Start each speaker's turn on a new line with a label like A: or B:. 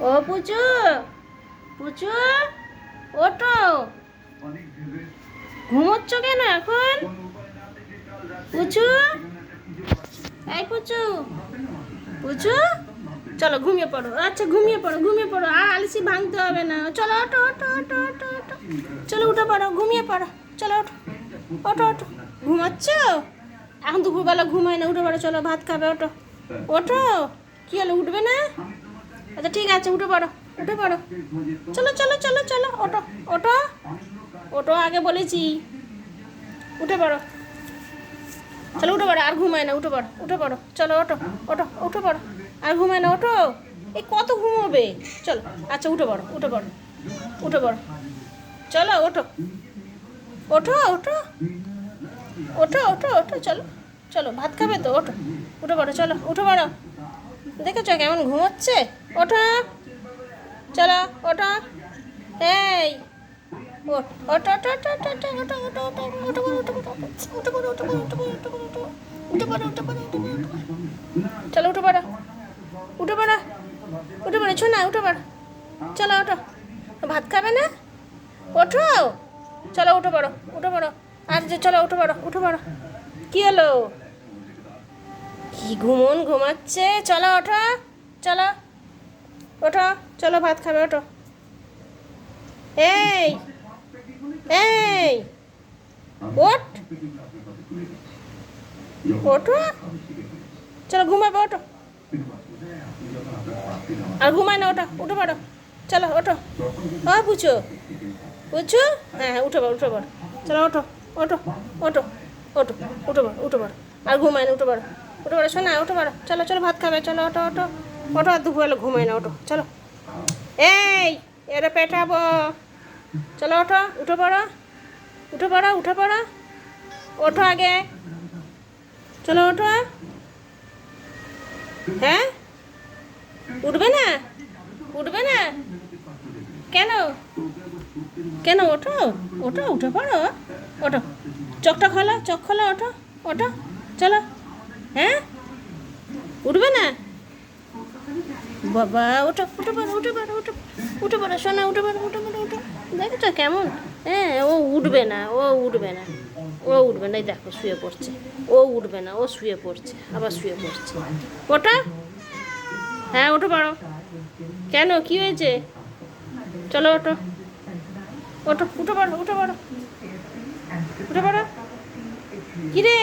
A: ও পুচু, পুচু ওঠো, ঘুমোচ্ছ কেন এখন? পুচু, এই পুচু, পুচু চলো ঘুমিয়ে পড়ো। আচ্ছা ঘুমিয়ে পড়ো, ঘুমিয়ে পড়ো, আর আলসি ভাঙতে হবে না। চলো ওঠো ওঠো ওঠো ওঠো ওঠো, চলো উঠে পড়ো, ঘুমিয়ে পড়ো, চলো ওঠো ওঠো ওঠো। ঘুমাচ্ছ এখন? দুপুরবেলা ঘুমায় না, উঠে পড়ো, চলো ভাত খাবে, ওঠো ওঠো। কী হলো, উঠবে না? আচ্ছা ঠিক আছে, উঠে পড়ো, উঠে পড়ো, চলো চলো চলো চলো, ওঠো ওঠো ওঠো, আগে বলেছি উঠে পড়ো, চলো উঠে পড়ো, আর ঘুমায় না, উঠে পড়ো, উঠে পড়ো, চলো ওঠো ওঠো, উঠে পড়ো, আর ঘুমায় না, ওঠো। এই কত ঘুমোবে, চলো। আচ্ছা উঠে পড়ো, উঠে পড়ো, উঠে পড়ো, চলো ওঠো ওঠো ওঠো ওঠো ওঠো ওঠো, চলো চলো ভাত খাবে তো, ওঠো উঠে পড়ো, চলো উঠে পড়ো। দেখেছ কেমন ঘুমোচ্ছে? ওঠো, চলো ওঠো, এই ওঠ, ওঠো ওঠো ওঠো ওঠো ওঠো ওঠো ওঠো ওঠো ওঠো উঠে পড়ো, উঠে পড়ো, উঠে পড়ো, উঠে পড়ো, উঠে পড়ো, উঠে পড়ো, উঠে পড়ো, চলো উঠে পড়ো, উঠে পড়ো, উঠে পড়েছো না, উঠে পড়ো, চলো ওঠো। ভাত খাবে না? ওঠো, চলো উঠে পড়ো, উঠে পড়ো, আর যে চলো উঠে পড়ো, উঠে পড়ো। কী হলো, কি ঘুমাচ্ছে? চলো ওঠো, চলো ওঠো, চলো ভাত খাবে, ওঠো। এই এই ওঠ, ওঠো, চলো ঘুমাবে, ওঠো, আর ঘুমায় না, ওঠো উঠে পড়ো, চলো ওঠো। ও পুচু, পুচু, হ্যাঁ উঠে পড়ো, উঠে পড়ো, চলো ওঠো ওঠো ওঠো ওঠো, উঠে পড়ো, উঠে পড়ো, আর ঘুমায় না, উঠে পড়ো, উঠে পড়ো, শোনা উঠে পড়ো, চলো চলো ভাত খাবে, চলো ওঠো ওঠো ওঠো, আর দুপুরবেলা ঘুমায় না, ওঠো চলো। এই এরা পেটাবো, চলো ওঠো, উঠে পড়ো, উঠে পড়ো, উঠে পড়ো, ওঠো আগে, চলো ওঠো। হ্যাঁ উঠবে না, উঠবে না কেন? কেন? ওঠো ওঠো, উঠে পড়ো, ওঠো, চোখটা খোলো, চোখ খোলো, ওঠো ওঠো, চলো। হ্যাঁ উঠবে না? বাবা ওঠো, উঠে পড়ো, উঠে পড়ো, উঠে উঠে পড়ো, শোনা উঠে পড়ো, উঠে পড়ো, উঠে, দেখেছো কেমন? হ্যাঁ ও উঠবে না, ও উঠবে না, ও উঠবে না, এই দেখো শুয়ে পড়ছে, ও উঠবে না, ও শুয়ে পড়ছে, আবার শুয়ে পড়ছে। ওটা হ্যাঁ উঠে পড়ো, কেন কী হয়েছে? চলো ওঠো ওঠো, উঠে পড়ো, উঠে পড়ো, উঠে পড়ো, কী রে?